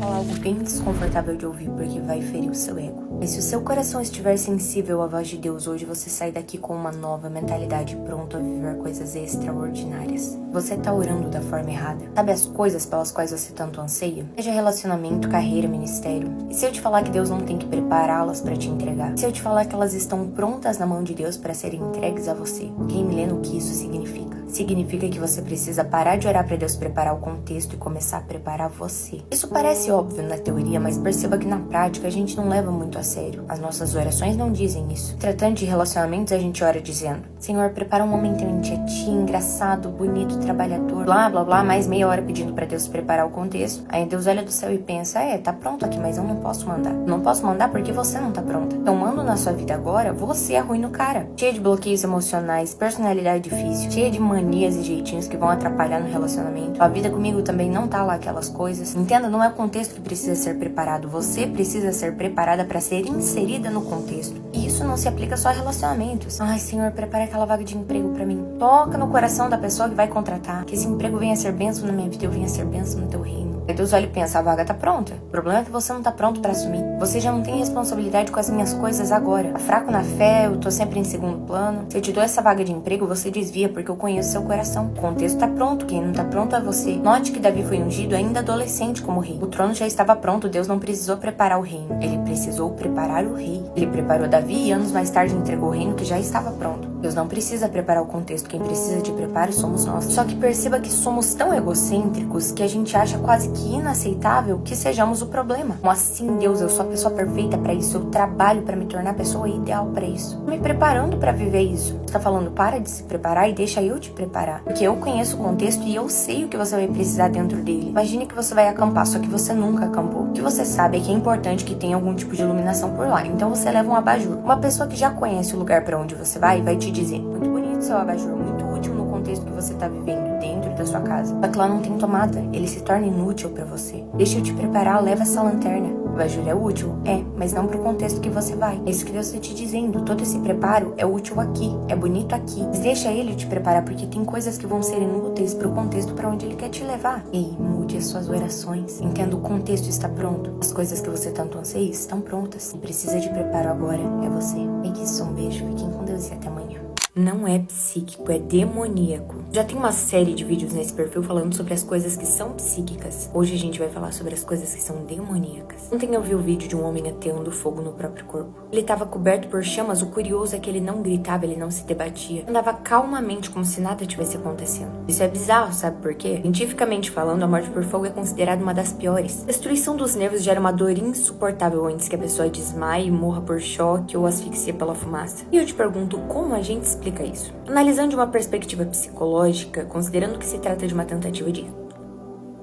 falar algo bem desconfortável de ouvir porque vai ferir o seu ego. Mas se o seu coração estiver sensível à voz de Deus hoje, você sai daqui com uma nova mentalidade, pronto a viver coisas extraordinárias. Você tá orando da forma errada. Sabe as coisas pelas quais você tanto anseia? Seja relacionamento, carreira, ministério. E se eu te falar que Deus não tem que prepará-las para te entregar? Se eu te falar que elas estão prontas na mão de Deus para serem entregues a você? Quem me lê no que isso significa? Significa que você precisa parar de orar para Deus preparar o contexto e começar a preparar você. Isso parece óbvio na teoria, mas perceba que na prática a gente não leva muito a sério. As nossas orações não dizem isso. Tratando de relacionamentos, a gente ora dizendo: Senhor, prepara um homem temente a ti, engraçado, bonito, trabalhador, blá blá blá, mais meia hora pedindo para Deus preparar o contexto. Aí Deus olha do céu e pensa: tá pronto aqui, mas eu não posso mandar. Não posso mandar porque você não tá pronta. Então mando na sua vida agora, você é ruim no cara. Cheia de bloqueios emocionais, personalidade difícil, cheia de manias e jeitinhos que vão atrapalhar no relacionamento. A vida comigo também não tá lá aquelas coisas. Entenda, não é o contexto que precisa ser preparado. Você precisa ser preparada para ser inserida no contexto. E isso não se aplica só a relacionamentos. Ai, Senhor, prepara aquela vaga de emprego para mim. Toca no coração da pessoa que vai contratar. Que esse emprego venha a ser bênção na minha vida, eu venha a ser bênção no teu reino. Aí Deus olha e pensa: a vaga tá pronta. O problema é que você não tá pronto para assumir. Você já não tem responsabilidade com as minhas coisas agora. Tá fraco na fé, eu tô sempre em segundo plano. Se eu te dou essa vaga de emprego, você desvia porque eu conheço seu coração. O contexto tá pronto, quem não tá pronto é você. Note que Davi foi ungido ainda adolescente como rei. O trono já estava pronto, Deus não precisou preparar o reino. Ele precisou preparar o rei. Ele preparou Davi e anos mais tarde entregou o reino que já estava pronto. Deus não precisa preparar o contexto, quem precisa de preparo somos nós. Só que perceba que somos tão egocêntricos que a gente acha quase que inaceitável que sejamos o problema. Como assim, Deus, eu sou a pessoa perfeita para isso, eu trabalho para me tornar a pessoa ideal para isso. Tô me preparando para viver isso. Você tá falando, para de se preparar e deixa eu te preparar. Porque eu conheço o contexto e eu sei o que você vai precisar dentro dele. Imagine que você vai acampar, só que você nunca acampou. O que você sabe é que é importante que tenha algum tipo de iluminação por lá. Então você leva um abajur. Uma pessoa que já conhece o lugar para onde você vai te dizer: muito bonito seu abajur, muito útil no contexto que você tá vivendo dentro da sua casa. Só que lá não tem tomada, ele se torna inútil para você. Deixa eu te preparar, leva essa lanterna. O abajur é útil? É, mas não pro contexto que você vai. É isso que Deus está te dizendo. Todo esse preparo é útil aqui, é bonito aqui. Mas deixa ele te preparar, porque tem coisas que vão ser inúteis pro contexto para onde ele quer te levar. Ei, mude as suas orações. Entenda, o contexto está pronto. As coisas que você tanto anseia estão prontas. Quem precisa de preparo agora é você. É isso, um beijo, fiquem com Deus e até amanhã. Não é psíquico, é demoníaco. Já tem uma série de vídeos nesse perfil falando sobre as coisas que são psíquicas. Hoje a gente vai falar sobre as coisas que são demoníacas. Ontem eu vi o vídeo de um homem ateando fogo no próprio corpo. Ele estava coberto por chamas, o curioso é que ele não gritava, ele não se debatia. Andava calmamente como se nada tivesse acontecendo. Isso é bizarro, sabe por quê? Cientificamente falando, a morte por fogo é considerada uma das piores. A destruição dos nervos gera uma dor insuportável antes que a pessoa desmaie, morra por choque ou asfixia pela fumaça. E eu te pergunto, como a gente explica isso? Analisando de uma perspectiva psicológica, considerando que se trata de uma tentativa de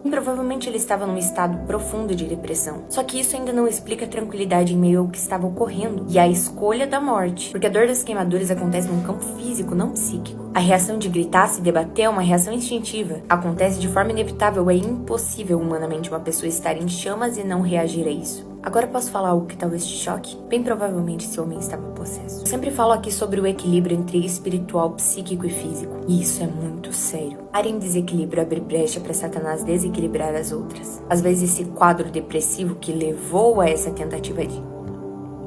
provavelmente ele estava num estado profundo de depressão. Só que isso ainda não explica a tranquilidade em meio ao que estava ocorrendo e a escolha da morte. Porque a dor das queimaduras acontece num campo físico, não psíquico. A reação de gritar, se debater é uma reação instintiva. Acontece de forma inevitável, é impossível humanamente uma pessoa estar em chamas e não reagir a isso. Agora posso falar algo que talvez te choque? Bem provavelmente esse homem estava possesso. Eu sempre falo aqui sobre o equilíbrio entre espiritual, psíquico e físico. E isso é muito sério. Área em desequilíbrio abre brecha para Satanás desequilibrar as outras. Às vezes esse quadro depressivo que levou a essa tentativa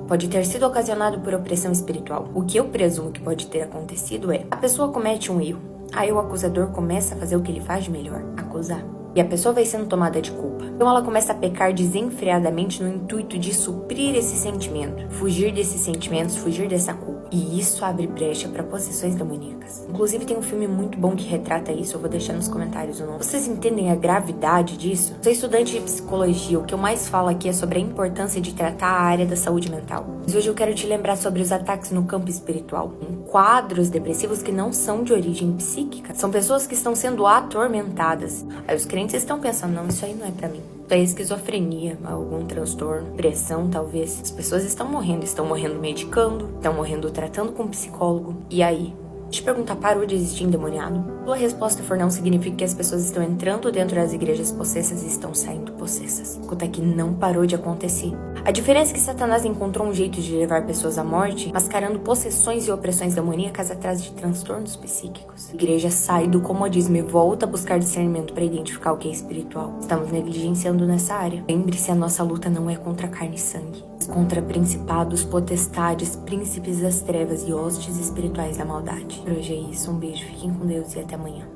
pode ter sido ocasionado por opressão espiritual. O que eu presumo que pode ter acontecido é: a pessoa comete um erro. Aí o acusador começa a fazer o que ele faz de melhor, acusar. E a pessoa vai sendo tomada de culpa. Então ela começa a pecar desenfreadamente no intuito de suprir esse sentimento, fugir desses sentimentos, fugir dessa culpa. E isso abre brecha para possessões demoníacas. Inclusive tem um filme muito bom que retrata isso, eu vou deixar nos comentários o nome. Vocês entendem a gravidade disso? Sou estudante de psicologia, o que eu mais falo aqui é sobre a importância de tratar a área da saúde mental. Mas hoje eu quero te lembrar sobre os ataques no campo espiritual. Em quadros depressivos que não são de origem psíquica. São pessoas que estão sendo atormentadas. Aí os crentes estão pensando: não, isso aí não é pra mim. Isso é esquizofrenia, algum transtorno, depressão talvez. As pessoas estão morrendo medicando, estão morrendo tratando com psicólogo. E aí? Te perguntar, parou de existir endemoniado? Sua resposta for não, significa que as pessoas estão entrando dentro das igrejas possessas e estão saindo possessas. Escuta, que não parou de acontecer. A diferença é que Satanás encontrou um jeito de levar pessoas à morte, mascarando possessões e opressões demoníacas atrás de transtornos psíquicos. A igreja sai do comodismo e volta a buscar discernimento para identificar o que é espiritual. Estamos negligenciando nessa área. Lembre-se, a nossa luta não é contra carne e sangue, mas contra principados, potestades, príncipes das trevas e hostes espirituais da maldade. Por hoje é isso, um beijo, fiquem com Deus e até amanhã.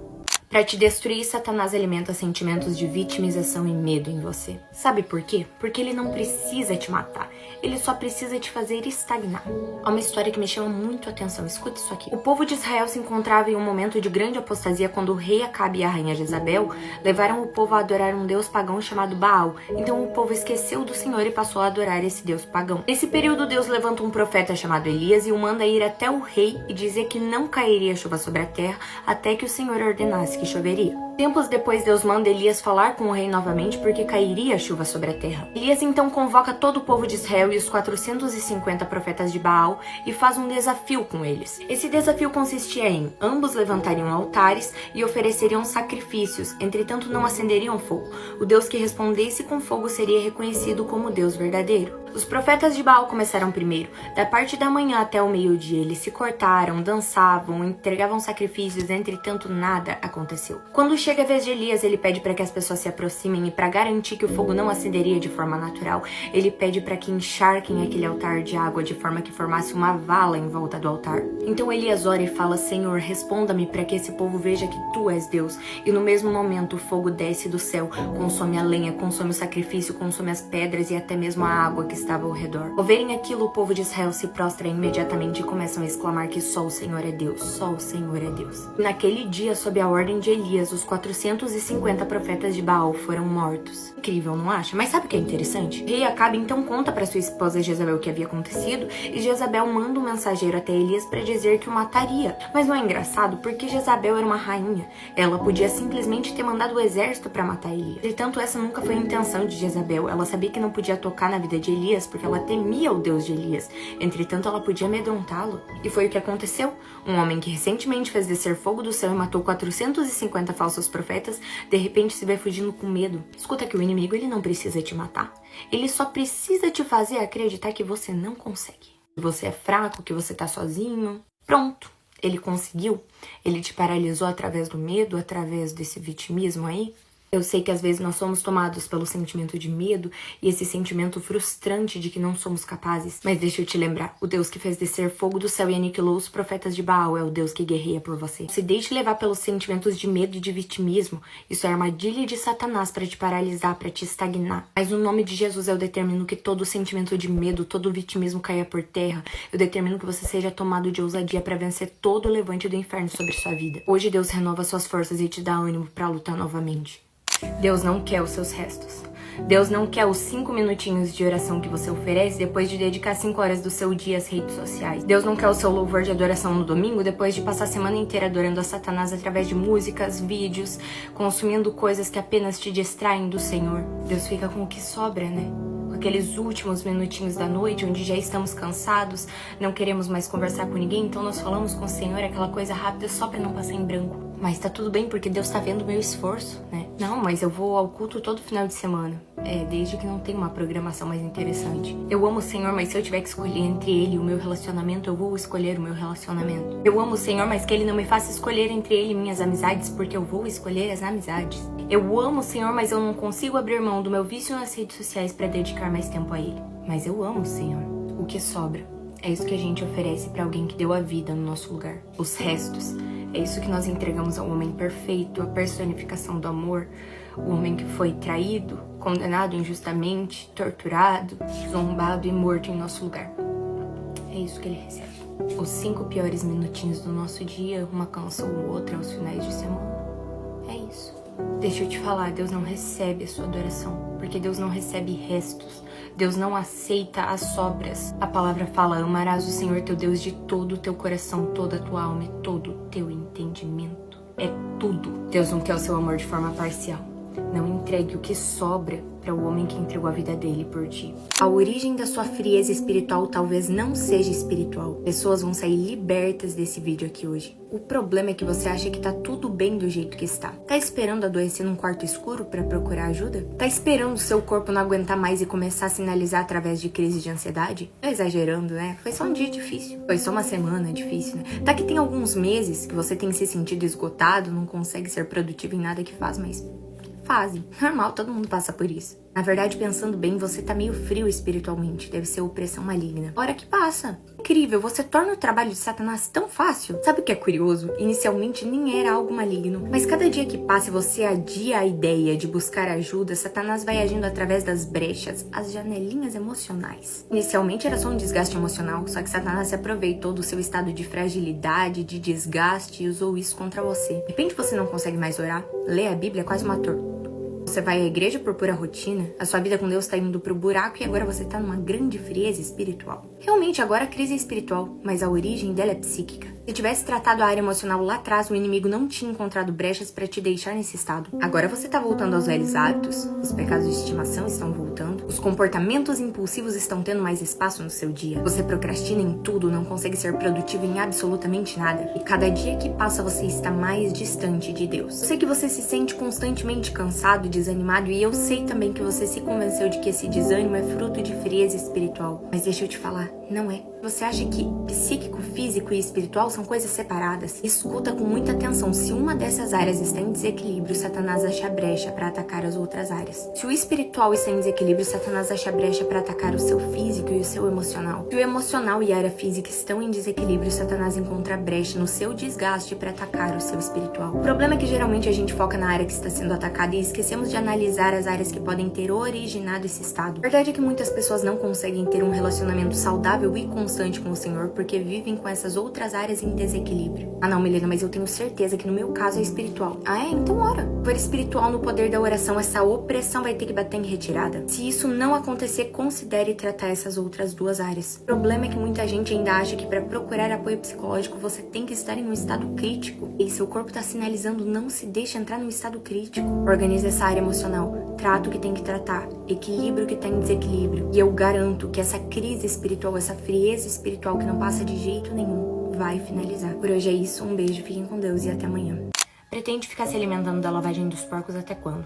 Para te destruir, Satanás alimenta sentimentos de vitimização e medo em você. Sabe por quê? Porque ele não precisa te matar, ele só precisa te fazer estagnar. Há uma história que me chama muito a atenção, escuta isso aqui. O povo de Israel se encontrava em um momento de grande apostasia quando o rei Acabe e a rainha Jezabel levaram o povo a adorar um deus pagão chamado Baal. Então o povo esqueceu do Senhor e passou a adorar esse deus pagão. Nesse período, Deus levanta um profeta chamado Elias e o manda ir até o rei e dizer que não cairia chuva sobre a terra até que o Senhor ordenasse que choveria. Tempos depois, Deus manda Elias falar com o rei novamente porque cairia chuva sobre a terra. Elias então convoca todo o povo de Israel e os 450 profetas de Baal e faz um desafio com eles. Esse desafio consistia em ambos levantariam altares e ofereceriam sacrifícios, entretanto não acenderiam fogo. O Deus que respondesse com fogo seria reconhecido como Deus verdadeiro. Os profetas de Baal começaram primeiro. Da parte da manhã até o meio-dia, eles se cortaram, dançavam, entregavam sacrifícios, entretanto nada aconteceu. Quando chega a vez de Elias, ele pede para que as pessoas se aproximem e para garantir que o fogo não acenderia de forma natural, ele pede para que encharquem aquele altar de água de forma que formasse uma vala em volta do altar. Então Elias ora e fala: Senhor, responda-me para que esse povo veja que tu és Deus. E no mesmo momento o fogo desce do céu, consome a lenha, consome o sacrifício, consome as pedras e até mesmo a água que estava ao redor. Ao verem aquilo, o povo de Israel se prostra imediatamente e começam a exclamar que só o Senhor é Deus, só o Senhor é Deus. Naquele dia, sob a ordem de Elias, os 450 profetas de Baal foram mortos. Incrível, não acha? Mas sabe o que é interessante? O rei Acabe então conta para sua esposa Jezabel o que havia acontecido e Jezabel manda um mensageiro até Elias para dizer que o mataria. Mas não é engraçado porque Jezabel era uma rainha. Ela podia simplesmente ter mandado o exército para matar Elias. Entretanto, essa nunca foi a intenção de Jezabel. Ela sabia que não podia tocar na vida de Elias porque ela temia o Deus de Elias. Entretanto, ela podia amedrontá-lo. E foi o que aconteceu. Um homem que recentemente fez descer fogo do céu e matou 450 falsos profetas, de repente se vê fugindo com medo. Escuta que o inimigo, ele não precisa te matar. Ele só precisa te fazer acreditar que você não consegue. Que você é fraco, que você tá sozinho. Pronto. Ele conseguiu. Ele te paralisou através do medo, através desse vitimismo aí. Eu sei que às vezes nós somos tomados pelo sentimento de medo e esse sentimento frustrante de que não somos capazes. Mas deixa eu te lembrar, o Deus que fez descer fogo do céu e aniquilou os profetas de Baal é o Deus que guerreia por você. Se deixe levar pelos sentimentos de medo e de vitimismo. Isso é armadilha de Satanás para te paralisar, para te estagnar. Mas no nome de Jesus eu determino que todo sentimento de medo, todo vitimismo caia por terra. Eu determino que você seja tomado de ousadia para vencer todo o levante do inferno sobre sua vida. Hoje Deus renova suas forças e te dá ânimo para lutar novamente. Deus não quer os seus restos. Deus não quer os 5 minutinhos de oração que você oferece depois de dedicar 5 horas do seu dia às redes sociais. Deus não quer o seu louvor de adoração no domingo depois de passar a semana inteira adorando a Satanás através de músicas, vídeos, consumindo coisas que apenas te distraem do Senhor. Deus fica com o que sobra, né? Com aqueles últimos minutinhos da noite onde já estamos cansados, não queremos mais conversar com ninguém, então nós falamos com o Senhor aquela coisa rápida só pra não passar em branco. Mas tá tudo bem porque Deus tá vendo o meu esforço, né? Não, mas eu vou ao culto todo final de semana. Desde que não tenha uma programação mais interessante. Eu amo o Senhor, mas se eu tiver que escolher entre Ele e o meu relacionamento, eu vou escolher o meu relacionamento. Eu amo o Senhor, mas que Ele não me faça escolher entre Ele e minhas amizades, porque eu vou escolher as amizades. Eu amo o Senhor, mas eu não consigo abrir mão do meu vício nas redes sociais para dedicar mais tempo a Ele. Mas eu amo o Senhor. O que sobra é isso que a gente oferece para alguém que deu a vida no nosso lugar. Os restos. É isso que nós entregamos ao homem perfeito, a personificação do amor, o homem que foi traído, condenado injustamente, torturado, zombado e morto em nosso lugar. É isso que ele recebe. Os 5 piores minutinhos do nosso dia, uma canção ou outra aos finais de semana. É isso. Deixa eu te falar, Deus não recebe a sua adoração, porque Deus não recebe restos. Deus não aceita as sobras. A palavra fala: amarás o Senhor teu Deus de todo o teu coração, toda a tua alma e todo o teu entendimento. É tudo. Deus não quer o seu amor de forma parcial. Não entregue o que sobra para o homem que entregou a vida dele por ti. A origem da sua frieza espiritual talvez não seja espiritual. Pessoas vão sair libertas desse vídeo aqui hoje. O problema é que você acha que tá tudo bem do jeito que está. Tá esperando adoecer num quarto escuro para procurar ajuda? Tá esperando o seu corpo não aguentar mais e começar a sinalizar através de crise de ansiedade? Tô exagerando, né? Foi só um dia difícil. Foi só uma semana difícil, né? Tá que tem alguns meses que você tem se sentido esgotado, não consegue ser produtivo em nada que faz, mas fase. Normal, todo mundo passa por isso. Na verdade, pensando bem, você tá meio frio espiritualmente. Deve ser opressão maligna. Hora que passa. Incrível, você torna o trabalho de Satanás tão fácil. Sabe o que é curioso? Inicialmente nem era algo maligno. Mas cada dia que passa e você adia a ideia de buscar ajuda, Satanás vai agindo através das brechas, as janelinhas emocionais. Inicialmente era só um desgaste emocional, só que Satanás se aproveitou do seu estado de fragilidade, de desgaste e usou isso contra você. De repente você não consegue mais orar, ler a Bíblia é quase uma tortura. Você vai à igreja por pura rotina, a sua vida com Deus tá indo pro buraco e agora você tá numa grande frieza espiritual. Realmente, agora a crise é espiritual, mas a origem dela é psíquica. Se tivesse tratado a área emocional lá atrás, o inimigo não tinha encontrado brechas para te deixar nesse estado. Agora você tá voltando aos velhos hábitos, os pecados de estimação estão voltando, os comportamentos impulsivos estão tendo mais espaço no seu dia. Você procrastina em tudo, não consegue ser produtivo em absolutamente nada. E cada dia que passa você está mais distante de Deus. Eu sei que você se sente constantemente cansado, desanimado, e eu sei também que você se convenceu de que esse desânimo é fruto de frieza espiritual. Mas deixa eu te falar, não é. Você acha que psíquico, físico e espiritual são coisas separadas? Escuta com muita atenção. Se uma dessas áreas está em desequilíbrio, Satanás acha brecha para atacar as outras áreas. Se o espiritual está em desequilíbrio, Satanás acha brecha para atacar o seu físico e o seu emocional. Se o emocional e a área física estão em desequilíbrio, Satanás encontra brecha no seu desgaste para atacar o seu espiritual. O problema é que geralmente a gente foca na área que está sendo atacada e esquecemos de analisar as áreas que podem ter originado esse estado. A verdade é que muitas pessoas não conseguem ter um relacionamento saudável e constante com o Senhor porque vivem com essas outras áreas em desequilíbrio. Ah não, Milena, mas eu tenho certeza que no meu caso é espiritual. Ah é? Então ora. Se for espiritual no poder da oração, essa opressão vai ter que bater em retirada. Se isso não acontecer, considere tratar essas outras duas áreas. O problema é que muita gente ainda acha que para procurar apoio psicológico você tem que estar em um estado crítico. E seu corpo está sinalizando, não se deixe entrar num estado crítico. Organize essa área emocional. Trata o que tem que tratar. Equilíbrio o que está em desequilíbrio. E eu garanto que essa crise espiritual, essa frieza espiritual que não passa de jeito nenhum, vai finalizar. Por hoje é isso, um beijo, fiquem com Deus e até amanhã. Pretende ficar se alimentando da lavagem dos porcos até quando?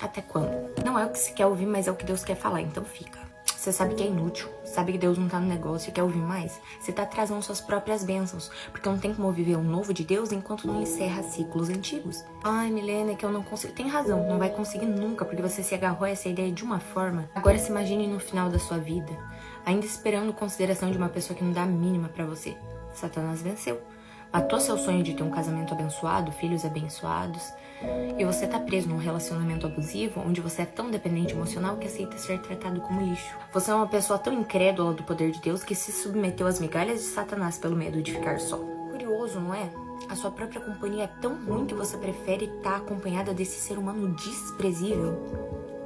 Até quando? Não é o que se quer ouvir, mas é o que Deus quer falar, então fica. Você sabe que é inútil, sabe que Deus não tá no negócio e quer ouvir mais? Você tá atrasando suas próprias bênçãos, porque não tem como viver um novo de Deus enquanto não encerra ciclos antigos. Ai, Milena, é que eu não consigo. Tem razão, não vai conseguir nunca, porque você se agarrou a essa ideia de uma forma. Agora se imagine no final da sua vida, ainda esperando consideração de uma pessoa que não dá a mínima pra você. Satanás venceu. Matou seu sonho de ter um casamento abençoado, filhos abençoados, e você tá preso num relacionamento abusivo, onde você é tão dependente emocional que aceita ser tratado como lixo. Você é uma pessoa tão incrédula do poder de Deus que se submeteu às migalhas de Satanás pelo medo de ficar só. Curioso, não é? A sua própria companhia é tão ruim que você prefere estar acompanhada desse ser humano desprezível.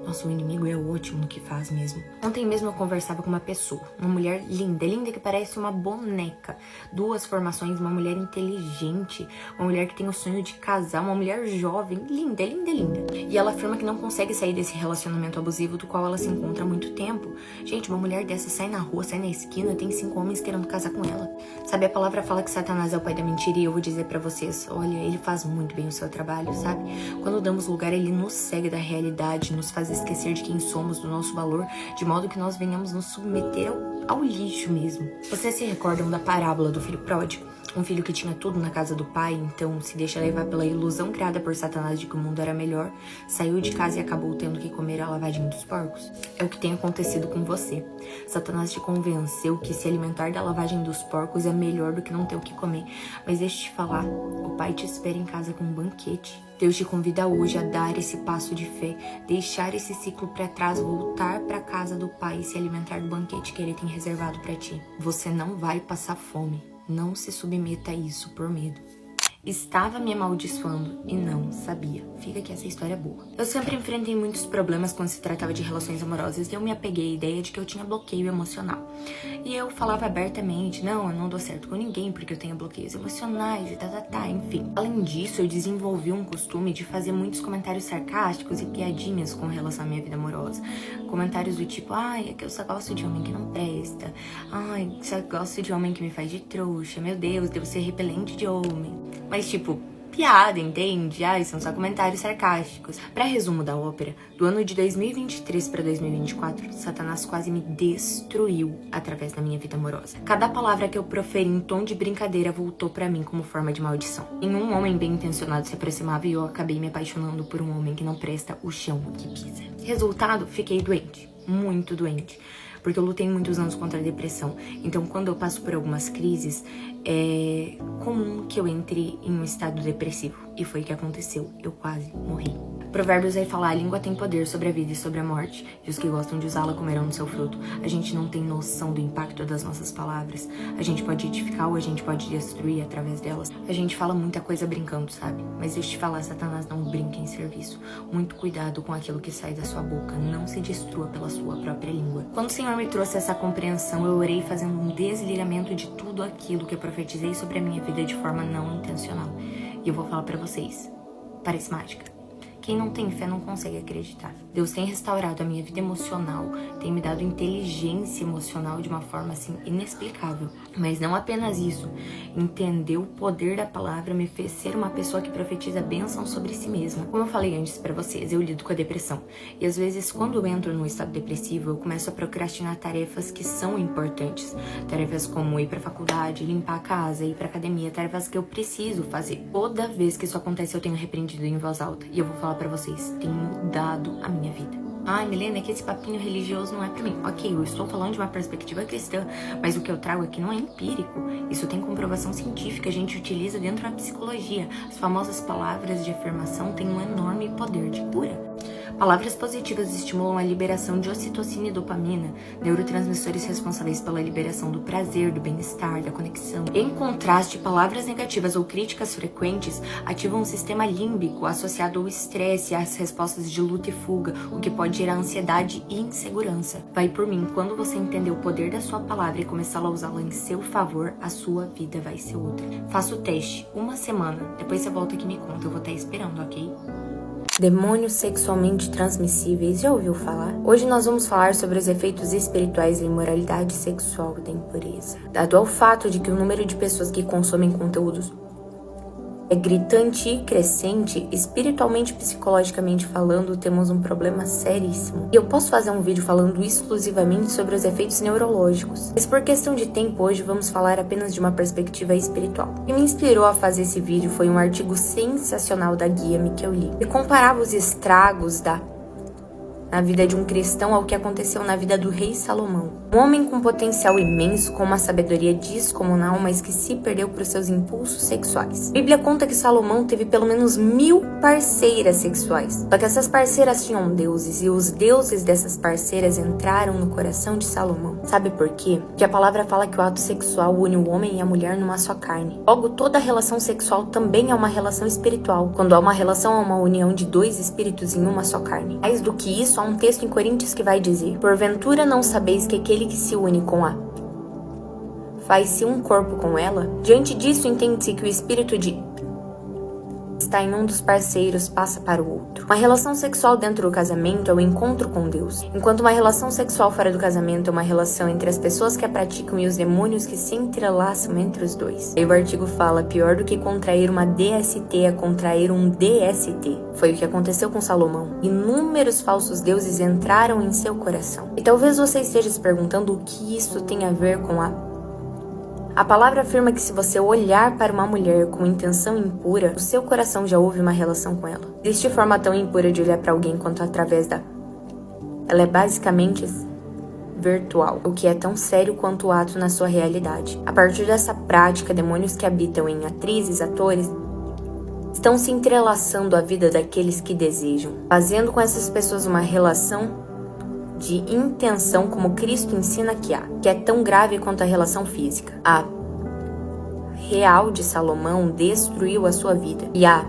Nossa, o inimigo é ótimo no que faz mesmo. Ontem mesmo eu conversava com uma pessoa, uma mulher linda que parece uma boneca. Duas formações, uma mulher inteligente, uma mulher que tem o sonho de casar, uma mulher jovem, linda. E ela afirma que não consegue sair desse relacionamento abusivo do qual ela se encontra há muito tempo. Gente, uma mulher dessa sai na rua, sai na esquina, tem 5 homens querendo casar com ela. Sabe, a palavra fala que Satanás é o pai da mentira e eu vou dizer pra vocês, olha, ele faz muito bem o seu trabalho, sabe? Quando damos lugar, ele nos cega da realidade, nos faz esquecer de quem somos, do nosso valor, de modo que nós venhamos nos submeter ao lixo mesmo. Vocês se recordam da parábola do filho pródigo? Um filho que tinha tudo na casa do pai, então se deixa levar pela ilusão criada por Satanás de que o mundo era melhor, saiu de casa e acabou tendo que comer a lavagem dos porcos. É o que tem acontecido com você. Satanás te convenceu que se alimentar da lavagem dos porcos é melhor do que não ter o que comer. Mas deixa eu te falar, o pai te espera em casa com um banquete. Deus te convida hoje a dar esse passo de fé, deixar esse ciclo para trás, voltar para casa do pai e se alimentar do banquete que ele tem reservado para ti. Você não vai passar fome. Não se submeta a isso por medo. estava me amaldiçoando e não sabia. Fica que essa história é boa. Eu sempre enfrentei muitos problemas quando se tratava de relações amorosas e eu me apeguei à ideia de que eu tinha bloqueio emocional. E eu falava abertamente, não, eu não dou certo com ninguém porque eu tenho bloqueios emocionais e enfim. Além disso, eu desenvolvi um costume de fazer muitos comentários sarcásticos e piadinhas com relação à minha vida amorosa. Comentários do tipo, ai, é que eu só gosto de homem que não presta. Ai, só gosto de homem que me faz de trouxa. Meu Deus, devo ser repelente de homem. Mas tipo, piada, entende? Ai, são só comentários sarcásticos. Pra resumo da ópera, do ano de 2023 pra 2024, Satanás quase me destruiu através da minha vida amorosa. Cada palavra que eu proferi em tom de brincadeira voltou pra mim como forma de maldição. Nenhum homem bem intencionado se aproximava e eu acabei me apaixonando por um homem que não presta o chão que pisa. Resultado, fiquei doente, muito doente. Porque eu lutei muitos anos contra a depressão. Então, quando eu passo por algumas crises, é comum que eu entre em um estado depressivo. E foi o que aconteceu. Eu quase morri. Provérbios vai falar, a língua tem poder sobre a vida e sobre a morte. E os que gostam de usá-la comerão do seu fruto. A gente não tem noção do impacto das nossas palavras. A gente pode edificar ou a gente pode destruir através delas. A gente fala muita coisa brincando, sabe? Mas deixa eu te falar, Satanás não brinca em serviço. Muito cuidado com aquilo que sai da sua boca. Não se destrua pela sua própria língua. Quando o Senhor me trouxe essa compreensão, eu orei fazendo um desligamento de tudo aquilo que eu profetizei sobre a minha vida de forma não intencional. E eu vou falar pra vocês, parece mágica. Quem não tem fé não consegue acreditar. Deus tem restaurado a minha vida emocional, tem me dado inteligência emocional de uma forma assim inexplicável. Mas não apenas isso, entender o poder da palavra me fez ser uma pessoa que profetiza bênção sobre si mesma. Como eu falei antes pra vocês, eu lido com a depressão. E às vezes quando eu entro num estado depressivo, eu começo a procrastinar tarefas que são importantes. Tarefas como ir pra faculdade, limpar a casa, ir pra academia, tarefas que eu preciso fazer. Toda vez que isso acontece, eu tenho repreendido em voz alta. E eu vou falar pra vocês, tem mudado a minha vida. Ai, Milena, é que esse papinho religioso não é pra mim. Ok, eu estou falando de uma perspectiva cristã, mas o que eu trago aqui não é empírico. Isso tem comprovação científica, a gente utiliza dentro da psicologia. As famosas palavras de afirmação têm um enorme poder de cura. Palavras positivas estimulam a liberação de ocitocina e dopamina, neurotransmissores responsáveis pela liberação do prazer, do bem-estar, da conexão. Em contraste, palavras negativas ou críticas frequentes ativam o sistema límbico associado ao estresse e às respostas de luta e fuga, o que pode gerar ansiedade e insegurança. Vai por mim, quando você entender o poder da sua palavra e começar a usá-la em seu favor, a sua vida vai ser outra. Faça o teste, 1 semana, depois você volta aqui e me conta, eu vou estar esperando, ok? Demônios sexualmente transmissíveis, já ouviu falar? Hoje nós vamos falar sobre os efeitos espirituais da imoralidade sexual e da impureza. Dado ao fato de que o número de pessoas que consomem conteúdos é gritante e crescente, espiritualmente e psicologicamente falando, temos um problema seríssimo. E eu posso fazer um vídeo falando exclusivamente sobre os efeitos neurológicos, mas por questão de tempo hoje vamos falar apenas de uma perspectiva espiritual. O que me inspirou a fazer esse vídeo foi um artigo sensacional da Guia-me que eu li. E comparava os estragos na vida de um cristão ao que aconteceu na vida do rei Salomão. Um homem com potencial imenso, com uma sabedoria descomunal, mas que se perdeu por seus impulsos sexuais. A Bíblia conta que Salomão teve pelo menos 1000 parceiras sexuais. Só que essas parceiras tinham deuses, e os deuses dessas parceiras entraram no coração de Salomão. Sabe por quê? Porque a palavra fala que o ato sexual une o homem e a mulher numa só carne. Logo, toda relação sexual também é uma relação espiritual. Quando há uma relação, há uma união de dois espíritos em uma só carne. Mais do que isso, há um texto em Coríntios que vai dizer: porventura não sabeis que aquele que se une com a faz-se um corpo com ela? Diante disso, entende-se que o espírito está em um dos parceiros passa para o outro. Uma relação sexual dentro do casamento é o encontro com Deus, enquanto uma relação sexual fora do casamento é uma relação entre as pessoas que a praticam e os demônios que se entrelaçam entre os dois. E o artigo fala, pior do que contrair uma DST é contrair um DST. Foi o que aconteceu com Salomão. Inúmeros falsos deuses entraram em seu coração. E talvez você esteja se perguntando o que isso tem a ver com A palavra afirma que se você olhar para uma mulher com intenção impura, o seu coração já houve uma relação com ela. Existe forma tão impura de olhar para alguém quanto através da... Ela é basicamente virtual, o que é tão sério quanto o ato na sua realidade. A partir dessa prática, demônios que habitam em atrizes, atores, estão se entrelaçando a vida daqueles que desejam, fazendo com essas pessoas uma relação de intenção como Cristo ensina que há, que é tão grave quanto a relação física. A real de Salomão destruiu a sua vida. E a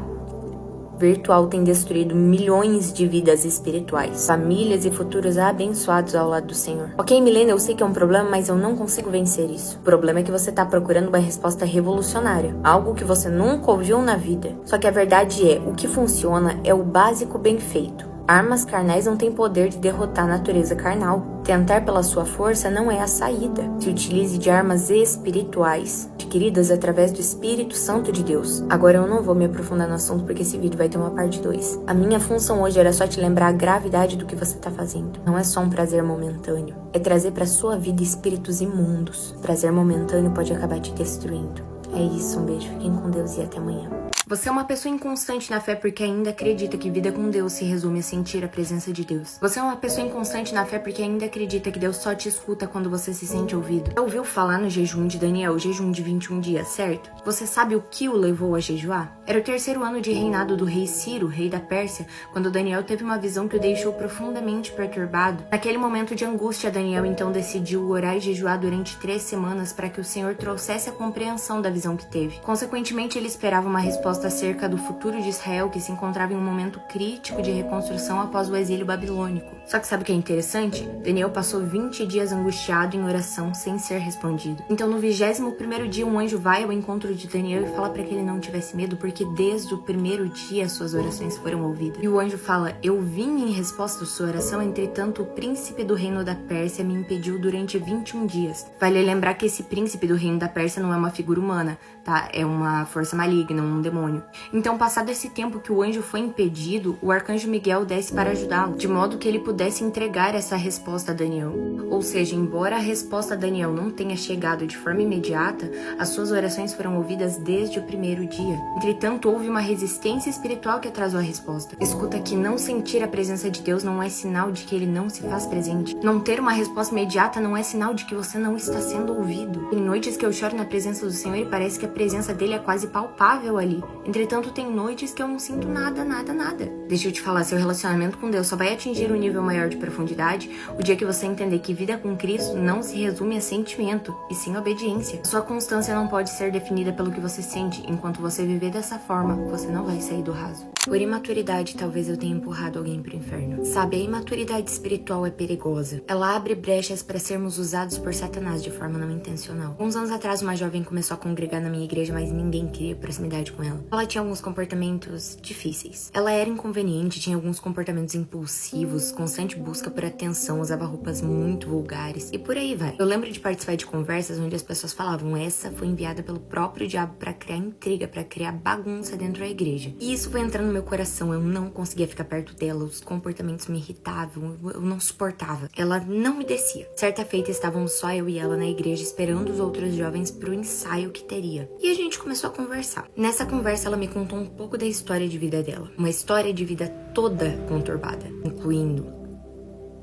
virtual tem destruído milhões de vidas espirituais, famílias e futuros abençoados ao lado do Senhor. Ok, Milena, eu sei que é um problema, mas eu não consigo vencer isso. O problema é que você tá procurando uma resposta revolucionária, algo que você nunca ouviu na vida. Só que a verdade é, o que funciona é o básico bem feito. Armas carnais não têm poder de derrotar a natureza carnal. Tentar pela sua força não é a saída. Se utilize de armas espirituais, adquiridas através do Espírito Santo de Deus. Agora eu não vou me aprofundar no assunto porque esse vídeo vai ter uma parte 2. A minha função hoje era só te lembrar a gravidade do que você tá fazendo. Não é só um prazer momentâneo. É trazer pra sua vida espíritos imundos. Prazer momentâneo pode acabar te destruindo. É isso, um beijo, fiquem com Deus e até amanhã. Você é uma pessoa inconstante na fé porque ainda acredita que vida com Deus se resume a sentir a presença de Deus. Você é uma pessoa inconstante na fé porque ainda acredita que Deus só te escuta quando você se sente ouvido. Já ouviu falar no jejum de Daniel, o jejum de 21 dias, certo? Você sabe o que o levou a jejuar? Era o 3º ano de reinado do rei Ciro, rei da Pérsia, quando Daniel teve uma visão que o deixou profundamente perturbado. Naquele momento de angústia, Daniel então decidiu orar e jejuar durante 3 semanas para que o Senhor trouxesse a compreensão da visão que teve. Consequentemente, ele esperava uma resposta acerca do futuro de Israel, que se encontrava em um momento crítico de reconstrução após o exílio babilônico. Só que sabe o que é interessante? Daniel passou 20 dias angustiado em oração sem ser respondido. Então no 21º dia um anjo vai ao encontro de Daniel e fala para que ele não tivesse medo, porque desde o primeiro dia suas orações foram ouvidas. E o anjo fala: eu vim em resposta à sua oração, entretanto o príncipe do reino da Pérsia me impediu durante 21 dias. Vale lembrar que esse príncipe do reino da Pérsia não é uma figura humana, tá? É uma força maligna, um demônio. Então, passado esse tempo que o anjo foi impedido, o arcanjo Miguel desce para ajudá-lo, de modo que ele pudesse entregar essa resposta a Daniel. Ou seja, embora a resposta a Daniel não tenha chegado de forma imediata, as suas orações foram ouvidas desde o primeiro dia. Entretanto, houve uma resistência espiritual que atrasou a resposta. Escuta que não sentir a presença de Deus não é sinal de que ele não se faz presente. Não ter uma resposta imediata não é sinal de que você não está sendo ouvido. Tem noites que eu choro na presença do Senhor e parece que a presença dele é quase palpável ali. Entretanto, tem noites que eu não sinto nada. Deixa eu te falar, seu relacionamento com Deus só vai atingir um nível maior de profundidade o dia que você entender que vida com Cristo não se resume a sentimento, e sim obediência. Sua constância não pode ser definida pelo que você sente. Enquanto você viver dessa forma, você não vai sair do raso. Por imaturidade, talvez eu tenha empurrado alguém pro inferno. Sabe, a imaturidade espiritual é perigosa. Ela abre brechas para sermos usados por Satanás de forma não intencional. Uns anos atrás, uma jovem começou a congregar na minha igreja, mas ninguém queria proximidade com ela. Ela tinha alguns comportamentos difíceis. Ela era inconveniente, tinha alguns comportamentos impulsivos, constante busca por atenção, usava roupas muito vulgares e por aí vai. Eu lembro de participar de conversas onde as pessoas falavam: essa foi enviada pelo próprio diabo para criar intriga, para criar bagunça dentro da igreja. E isso foi entrando no meu coração, eu não conseguia ficar perto dela, os comportamentos me irritavam, eu não suportava. Ela não me descia. Certa feita estávamos só eu e ela na igreja esperando os outros jovens pro ensaio que teria. E a gente começou a conversar. Nessa conversa ela me contou um pouco da história de vida dela. Uma história de vida toda conturbada, incluindo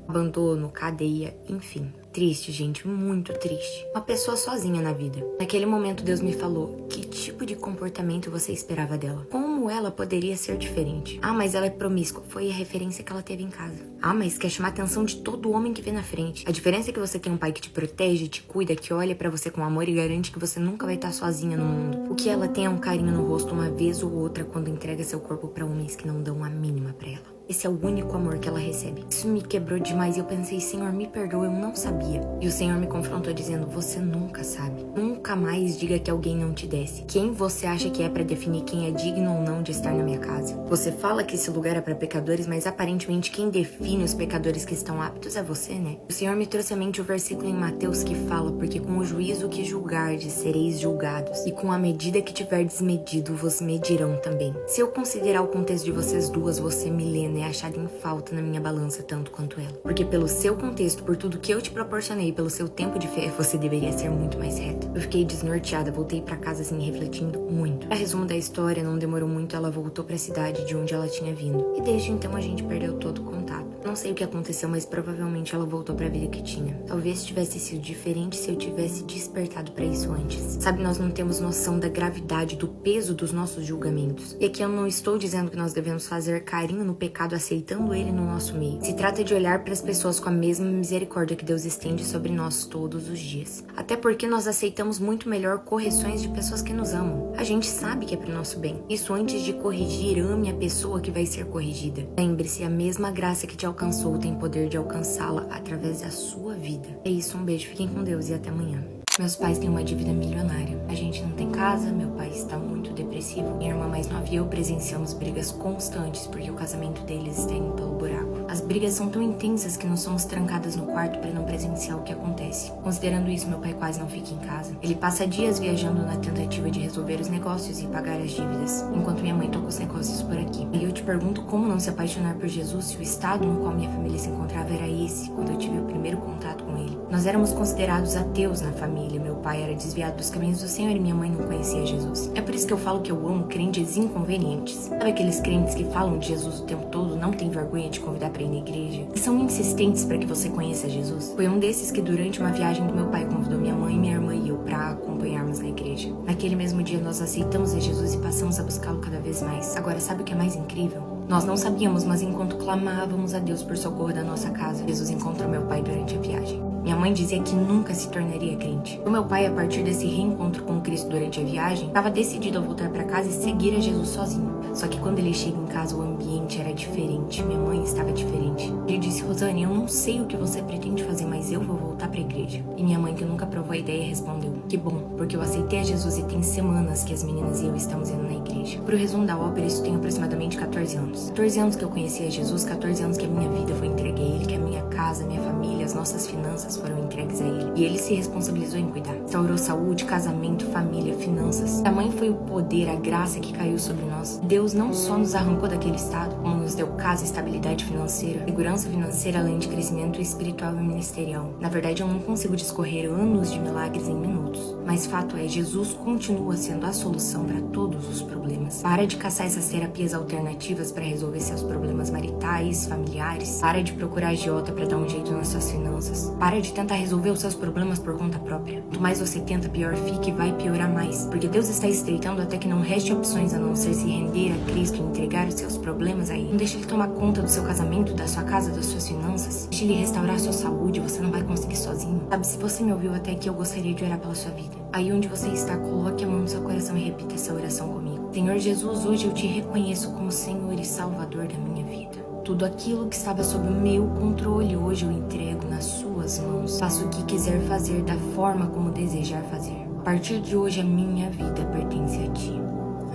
abandono, cadeia, enfim. Triste, gente, muito triste. Uma pessoa sozinha na vida. Naquele momento Deus me falou: que tipo de comportamento você esperava dela? Como ela poderia ser diferente? Ah, mas ela é promíscua. Foi a referência que ela teve em casa. Ah, mas quer chamar a atenção de todo homem que vê na frente. A diferença é que você tem um pai que te protege, te cuida, que olha pra você com amor e garante que você nunca vai estar sozinha no mundo. O que ela tem é um carinho no rosto uma vez ou outra quando entrega seu corpo pra homens que não dão a mínima pra ela. Esse é o único amor que ela recebe. Isso me quebrou demais e eu pensei: Senhor, me perdoa, eu não sabia. E o Senhor me confrontou dizendo: você nunca sabe. Nunca mais diga que alguém não te desce. Quem você acha que é pra definir quem é digno ou não de estar na minha casa? Você fala que esse lugar é pra pecadores, mas aparentemente quem define os pecadores que estão aptos é você, né? O Senhor me trouxe à mente o versículo em Mateus que fala: porque com o juízo que julgardes sereis julgados, e com a medida que tiverdes medido vos medirão também. Se eu considerar o contexto de vocês duas, você, Milena, é achada em falta na minha balança tanto quanto ela. Porque pelo seu contexto, por tudo que eu te proporcionei, pelo seu tempo de fé, você deveria ser muito mais reta. Eu fiquei desnorteada, voltei pra casa assim, refletindo muito. A resumo da história, não demorou muito, ela voltou pra cidade de onde ela tinha vindo. E desde então a gente perdeu todo o contato. Não sei o que aconteceu, mas provavelmente ela voltou pra vida que tinha. Talvez tivesse sido diferente se eu tivesse despertado pra isso antes. Sabe, nós não temos noção da gravidade, do peso dos nossos julgamentos. E aqui eu não estou dizendo que nós devemos fazer carinho no pecado aceitando ele no nosso meio. Se trata de olhar para as pessoas com a mesma misericórdia que Deus estende sobre nós todos os dias. Até porque nós aceitamos muito melhor correções de pessoas que nos amam. A gente sabe que é pro nosso bem. Isso antes de corrigir, ame a pessoa que vai ser corrigida. Lembre-se, a mesma graça que te alcançou tem poder de alcançá-la através da sua vida. É isso, um beijo, fiquem com Deus e até amanhã. Meus pais têm uma dívida milionária. A gente não tem casa, meu pai está muito depressivo. Minha irmã mais nova e eu presenciamos brigas constantes porque o casamento deles está indo pelo buraco. As brigas são tão intensas que nós somos trancadas no quarto para não presenciar o que acontece. Considerando isso, meu pai quase não fica em casa. Ele passa dias viajando na tentativa de resolver os negócios e pagar as dívidas, enquanto minha mãe toca os negócios por aqui. E eu te pergunto como não se apaixonar por Jesus se o estado no qual minha família se encontrava era esse, quando eu tive o primeiro contato com ele. Nós éramos considerados ateus na família. Meu pai era desviado dos caminhos do Senhor e minha mãe não conhecia Jesus. É por isso que eu falo que eu amo crentes inconvenientes. Sabe aqueles crentes que falam de Jesus o tempo todo, não tem vergonha de convidar pra ir na igreja? E são insistentes para que você conheça Jesus? Foi um desses que durante uma viagem do meu pai convidou minha mãe, minha irmã e eu pra acompanharmos na igreja. Naquele mesmo dia nós aceitamos a Jesus e passamos a buscá-lo cada vez mais. Agora, sabe o que é mais incrível? Nós não sabíamos, mas enquanto clamávamos a Deus por socorro da nossa casa, Jesus encontrou meu pai durante a viagem. Minha mãe dizia que nunca se tornaria crente. O meu pai, a partir desse reencontro com Cristo durante a viagem, estava decidido a voltar para casa e seguir a Jesus sozinho. Só que quando ele chega em casa, o ambiente era diferente. Minha mãe estava diferente. Ele disse: Rosane, eu não sei o que você pretende fazer, mas eu vou voltar para a igreja. E minha mãe, que nunca provou a ideia, respondeu: que bom, porque eu aceitei a Jesus e tem semanas que as meninas e eu estamos indo na igreja. Pro resumo da ópera, isso tem aproximadamente 14 anos. 14 anos que eu conheci a Jesus, 14 anos que a minha vida foi entregue a ele, que a minha casa, minha família, as nossas finanças foram entregues a ele. E ele se responsabilizou em cuidar. Restaurou saúde, casamento, família, finanças. Tamanho foi o poder, a graça que caiu sobre nós. Deus não só nos arrancou daquele estado, como nos deu casa, estabilidade financeira, segurança financeira, além de crescimento espiritual e ministerial. Na verdade, eu não consigo discorrer anos de milagres em minutos. Mas fato é, Jesus continua sendo a solução para todos os problemas. Para de caçar essas terapias alternativas para resolver seus problemas maritais, familiares. Para de procurar agiota para dar um jeito nas suas finanças. Para de tentar resolver os seus problemas por conta própria. Quanto mais você tenta, pior fica e vai piorar mais. Porque Deus está estreitando até que não reste opções a não ser se render a Cristo e entregar os seus problemas a Ele. Não deixe Ele tomar conta do seu casamento, da sua casa, das suas finanças. Deixe Ele restaurar a sua saúde, você não vai conseguir sozinho. Sabe, se você me ouviu até aqui, eu gostaria de orar pela sua vida. Aí onde você está, coloque a mão no seu coração e repita essa oração comigo. Senhor Jesus, hoje eu te reconheço como Senhor e Salvador da minha vida. Tudo aquilo que estava sob o meu controle, hoje eu entrego nas suas mãos. Faço o que quiser fazer da forma como desejar fazer. A partir de hoje, a minha vida pertence a ti.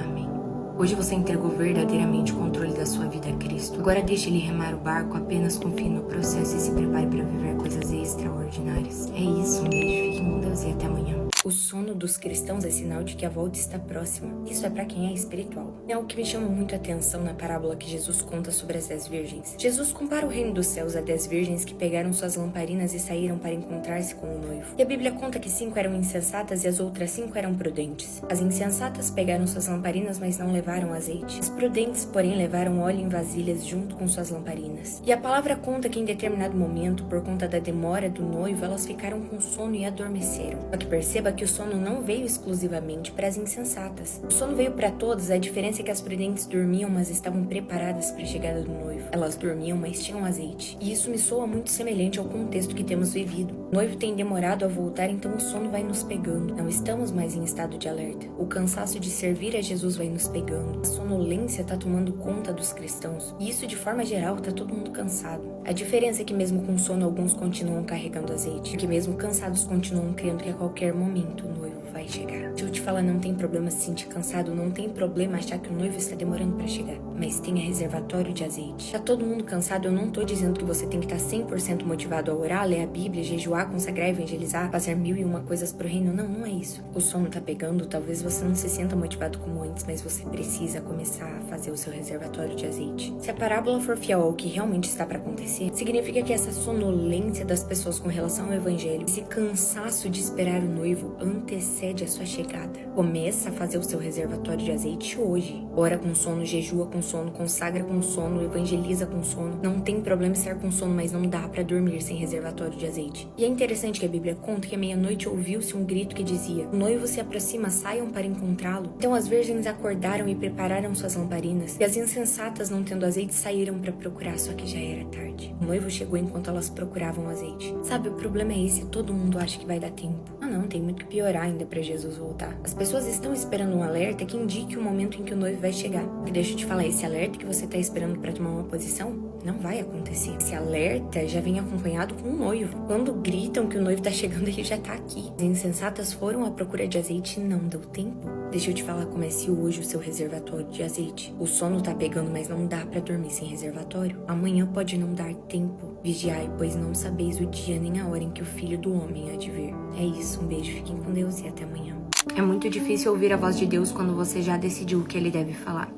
Amém. Hoje você entregou verdadeiramente o controle da sua vida a Cristo. Agora deixe Ele remar o barco, apenas confie no processo e se prepare para viver coisas extraordinárias. É isso, um beijo, fiquem com Deus e até amanhã. O sono dos cristãos é sinal de que a volta está próxima. Isso é para quem é espiritual. É algo que me chama muito a atenção na parábola que Jesus conta sobre as 10 virgens. Jesus compara o reino dos céus a 10 virgens que pegaram suas lamparinas e saíram para encontrar-se com o noivo. E a Bíblia conta que 5 eram insensatas e as outras 5 eram prudentes. As insensatas pegaram suas lamparinas, mas não levaram azeite. As prudentes, porém, levaram óleo em vasilhas junto com suas lamparinas. E a palavra conta que em determinado momento, por conta da demora do noivo, elas ficaram com sono e adormeceram. Só que perceba que o sono não veio exclusivamente para as insensatas. O sono veio para todas, a diferença é que as prudentes dormiam, mas estavam preparadas para a chegada do noivo. Elas dormiam, mas tinham azeite. E isso me soa muito semelhante ao contexto que temos vivido. O noivo tem demorado a voltar, então o sono vai nos pegando. Não estamos mais em estado de alerta. O cansaço de servir a Jesus vai nos pegando. A sonolência está tomando conta dos cristãos. E isso, de forma geral, está todo mundo cansado. A diferença é que mesmo com sono, alguns continuam carregando azeite. Porque mesmo cansados, continuam crendo que a qualquer momento o noivo vai chegar. Se eu te falar, não tem problema se sentir cansado, não tem problema achar que o noivo está demorando para chegar, mas tenha reservatório de azeite. Tá todo mundo cansado, eu não tô dizendo que você tem que estar 100% motivado a orar, ler a Bíblia, jejuar jejuar, consagrar, evangelizar, fazer 1001 coisas pro reino. Não, não é isso. O sono tá pegando, talvez você não se sinta motivado como antes, mas você precisa começar a fazer o seu reservatório de azeite. Se a parábola for fiel ao que realmente está para acontecer, significa que essa sonolência das pessoas com relação ao evangelho, esse cansaço de esperar o noivo, antecede a sua chegada. Começa a fazer o seu reservatório de azeite hoje. Ora com sono, jejua com sono, consagra com sono, evangeliza com sono. Não tem problema estar com sono, mas não dá para dormir sem reservatório de azeite. E é interessante que a Bíblia conta que à meia-noite ouviu-se um grito que dizia: o noivo se aproxima, saiam para encontrá-lo. Então as virgens acordaram e prepararam suas lamparinas, e as insensatas, não tendo azeite, saíram para procurar, só que já era tarde. O noivo chegou enquanto elas procuravam azeite. Sabe, o problema é esse, todo mundo acha que vai dar tempo. Não, tem muito que piorar ainda para Jesus voltar. As pessoas estão esperando um alerta que indique o momento em que o noivo vai chegar. E deixa eu te falar, esse alerta que você tá esperando para tomar uma posição, não vai acontecer. Esse alerta já vem acompanhado com o noivo. Quando gritam que o noivo tá chegando, ele já tá aqui. As insensatas foram à procura de azeite e não deu tempo. Deixa eu te falar, comece hoje o seu reservatório de azeite. O sono tá pegando, mas não dá pra dormir sem reservatório. Amanhã pode não dar tempo. Vigiai, pois não sabeis o dia nem a hora em que o Filho do Homem há de vir. É isso, um beijo, fiquem com Deus e até amanhã. É muito difícil ouvir a voz de Deus quando você já decidiu o que ele deve falar.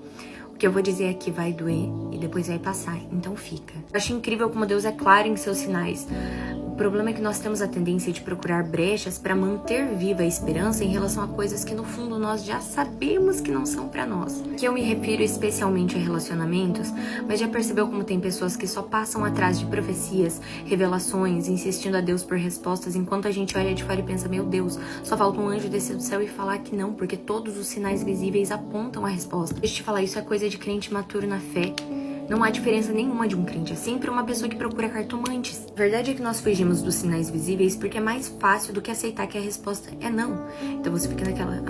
O que eu vou dizer aqui vai doer e depois vai passar, então fica. Eu acho incrível como Deus é claro em seus sinais. O problema é que nós temos a tendência de procurar brechas para manter viva a esperança em relação a coisas que no fundo nós já sabemos que não são para nós. Que eu me refiro especialmente a relacionamentos, mas já percebeu como tem pessoas que só passam atrás de profecias, revelações, insistindo a Deus por respostas, enquanto a gente olha de fora e pensa: meu Deus, só falta um anjo descer do céu e falar que não, porque todos os sinais visíveis apontam a resposta. Deixa eu te falar, isso é coisa de crente maturo na fé. Não há diferença nenhuma de um crente, é sempre uma pessoa que procura cartomantes. A verdade é que nós fugimos dos sinais visíveis porque é mais fácil do que aceitar que a resposta é não. Então você fica naquela: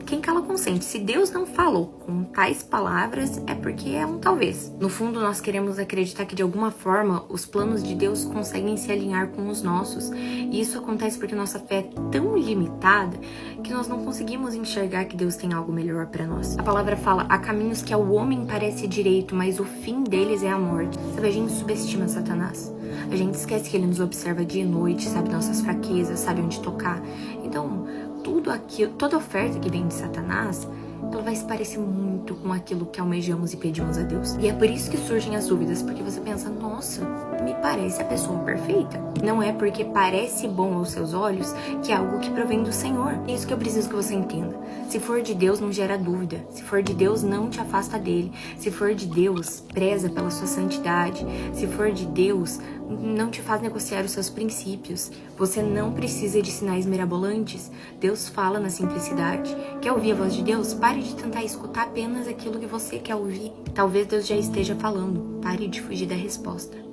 quem cala consente. Se Deus não falou com tais palavras, é porque é um talvez. No fundo, nós queremos acreditar que de alguma forma os planos de Deus conseguem se alinhar com os nossos. E isso acontece porque nossa fé é tão limitada que nós não conseguimos enxergar que Deus tem algo melhor para nós. A palavra fala: há caminhos que ao homem parece direito, mas o fim deles é a morte. Sabe, a gente subestima Satanás. A gente esquece que ele nos observa dia e noite, sabe nossas fraquezas, sabe onde tocar. Então, tudo aquilo, toda oferta que vem de Satanás, ela vai se parecer muito com aquilo que almejamos e pedimos a Deus. E é por isso que surgem as dúvidas, porque você pensa: nossa, me parece a pessoa perfeita. Não é porque parece bom aos seus olhos que é algo que provém do Senhor. É isso que eu preciso que você entenda. Se for de Deus, não gera dúvida. Se for de Deus, não te afasta dele. Se for de Deus, preza pela sua santidade. Se for de Deus, não te faz negociar os seus princípios. Você não precisa de sinais mirabolantes. Deus fala na simplicidade. Quer ouvir a voz de Deus? Pare de tentar escutar apenas aquilo que você quer ouvir. Talvez Deus já esteja falando. Pare de fugir da resposta.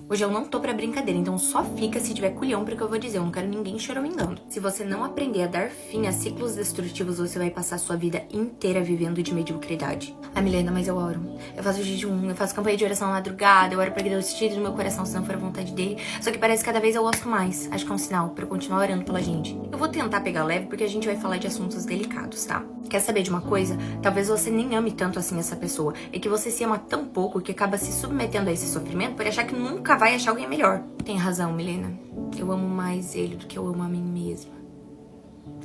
Hoje eu não tô pra brincadeira, então só fica se tiver culhão pro que eu vou dizer. Eu não quero ninguém choramingando. Se você não aprender a dar fim a ciclos destrutivos, você vai passar a sua vida inteira vivendo de mediocridade. Milena, mas eu oro. Eu faço jejum, eu faço campanha de oração na madrugada, eu oro pra que Deus tire do meu coração se não for a vontade dele. Só que parece que cada vez eu gosto mais. Acho que é um sinal pra eu continuar orando pela gente. Eu vou tentar pegar leve porque a gente vai falar de assuntos delicados, tá? Quer saber de uma coisa? Talvez você nem ame tanto assim essa pessoa. É que você se ama tão pouco que acaba se submetendo a esse sofrimento por achar que nunca vai achar alguém melhor. Tem razão, Milena. Eu amo mais ele do que eu amo a mim mesma.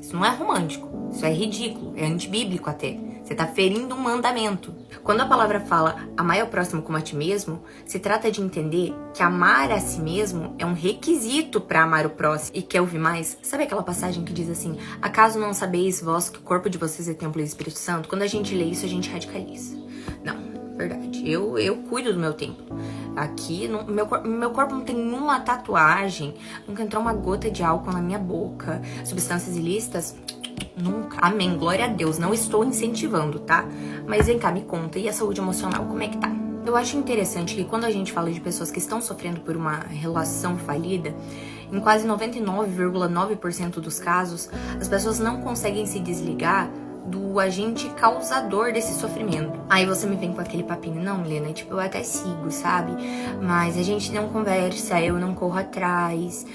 Isso não é romântico. Isso é ridículo. É antibíblico até. Você tá ferindo um mandamento. Quando a palavra fala amar ao próximo como a ti mesmo, se trata de entender que amar a si mesmo é um requisito para amar o próximo. E quer ouvir mais? Sabe aquela passagem que diz assim: acaso não sabeis vós que o corpo de vocês é templo do Espírito Santo? Quando a gente lê isso, a gente radicaliza. Não, verdade. Eu cuido do meu templo. Aqui, meu corpo não tem nenhuma tatuagem, nunca entrou uma gota de álcool na minha boca. Substâncias ilícitas? Nunca. Amém, glória a Deus. Não estou incentivando, tá? Mas vem cá, me conta, e a saúde emocional, como é que tá? Eu acho interessante que quando a gente fala de pessoas que estão sofrendo por uma relação falida, em quase 99,9% dos casos, as pessoas não conseguem se desligar do agente causador desse sofrimento. Aí você me vem com aquele papinho, não, Milena, tipo, eu até sigo, sabe? Mas a gente não conversa, eu não corro atrás,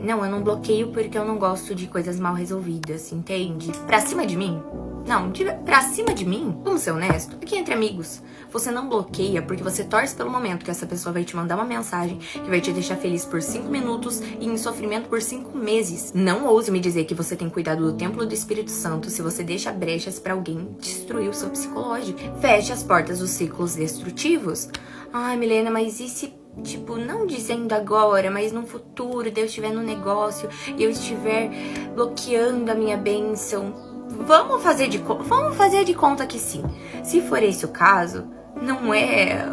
não, eu não bloqueio porque eu não gosto de coisas mal resolvidas, entende? Pra cima de mim? Não, pra cima de mim, vamos ser honesto, aqui entre amigos, você não bloqueia porque você torce pelo momento que essa pessoa vai te mandar uma mensagem que vai te deixar feliz por 5 minutos e em sofrimento por 5 meses. Não ouse me dizer que você tem cuidado do templo do Espírito Santo se você deixa brechas pra alguém destruir o seu psicológico. Feche as portas dos ciclos destrutivos. Ai, Milena, mas e se... Tipo, não dizendo agora, mas no futuro, Deus estiver no negócio e eu estiver bloqueando a minha bênção? Vamos fazer de conta que sim. Se for esse o caso, não é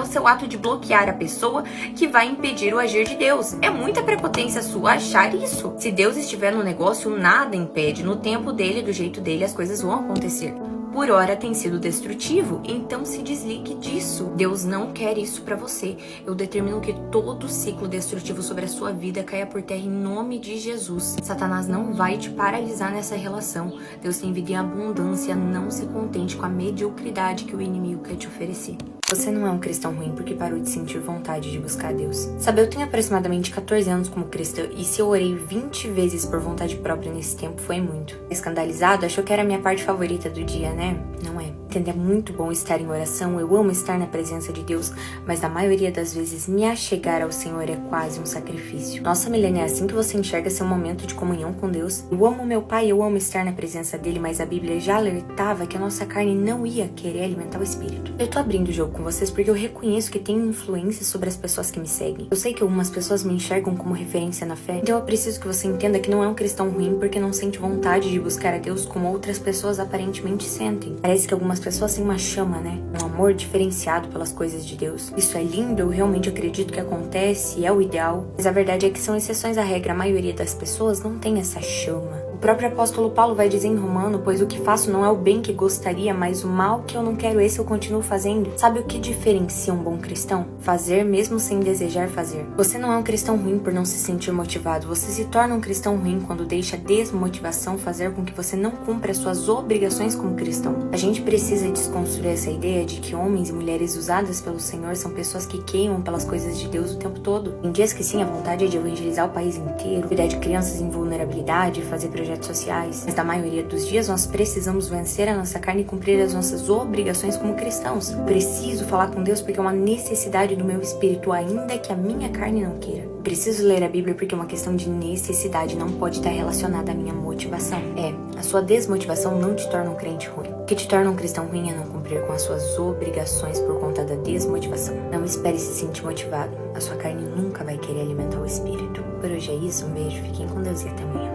o seu ato de bloquear a pessoa que vai impedir o agir de Deus. É muita prepotência sua achar isso. Se Deus estiver no negócio, nada impede. No tempo dele, do jeito dele, as coisas vão acontecer. Por hora tem sido destrutivo, então se desligue disso. Deus não quer isso pra você. Eu determino que todo ciclo destrutivo sobre a sua vida caia por terra em nome de Jesus. Satanás não vai te paralisar nessa relação. Deus tem vida em abundância, não se contente com a mediocridade que o inimigo quer te oferecer. Você não é um cristão ruim porque parou de sentir vontade de buscar Deus. Sabe, eu tenho aproximadamente 14 anos como cristã e se eu orei 20 vezes por vontade própria nesse tempo, foi muito. Escandalizado, achou que era a minha parte favorita do dia, né? Não é. Entende? É muito bom estar em oração, eu amo estar na presença de Deus, mas na maioria das vezes me achegar ao Senhor é quase um sacrifício. Nossa, Milena, é assim que você enxerga seu momento de comunhão com Deus? Eu amo meu Pai, eu amo estar na presença dele, mas a Bíblia já alertava que a nossa carne não ia querer alimentar o Espírito. Eu tô abrindo o jogo com vocês porque eu reconheço que tenho influência sobre as pessoas que me seguem. Eu sei que algumas pessoas me enxergam como referência na fé, então eu preciso que você entenda que não é um cristão ruim porque não sente vontade de buscar a Deus como outras pessoas aparentemente sentem. Parece que algumas pessoas têm uma chama, né? Um amor diferenciado pelas coisas de Deus. Isso é lindo, eu realmente acredito que acontece, é o ideal, mas a verdade é que são exceções à regra, a maioria das pessoas não tem essa chama. O próprio apóstolo Paulo vai dizer em Romano, pois o que faço não é o bem que gostaria, mas o mal que eu não quero, esse eu continuo fazendo. Sabe o que diferencia um bom cristão? Fazer mesmo sem desejar fazer. Você não é um cristão ruim por não se sentir motivado, você se torna um cristão ruim quando deixa a desmotivação fazer com que você não cumpra as suas obrigações como cristão. A gente precisa desconstruir essa ideia de que homens e mulheres usadas pelo Senhor são pessoas que queimam pelas coisas de Deus o tempo todo. Em dias que sim, a vontade é de evangelizar o país inteiro, cuidar de crianças em vulnerabilidade, fazer projetos sociais, mas na maioria dos dias nós precisamos vencer a nossa carne e cumprir as nossas obrigações como cristãos. Preciso falar com Deus porque é uma necessidade do meu espírito, ainda que a minha carne não queira. Preciso ler a Bíblia porque é uma questão de necessidade, não pode estar relacionada à minha motivação. A sua desmotivação não te torna um crente ruim. O que te torna um cristão ruim é não cumprir com as suas obrigações por conta da desmotivação. Não espere se sentir motivado, a sua carne nunca vai querer alimentar o espírito. Por hoje é isso, um beijo, fiquem com Deus e até amanhã.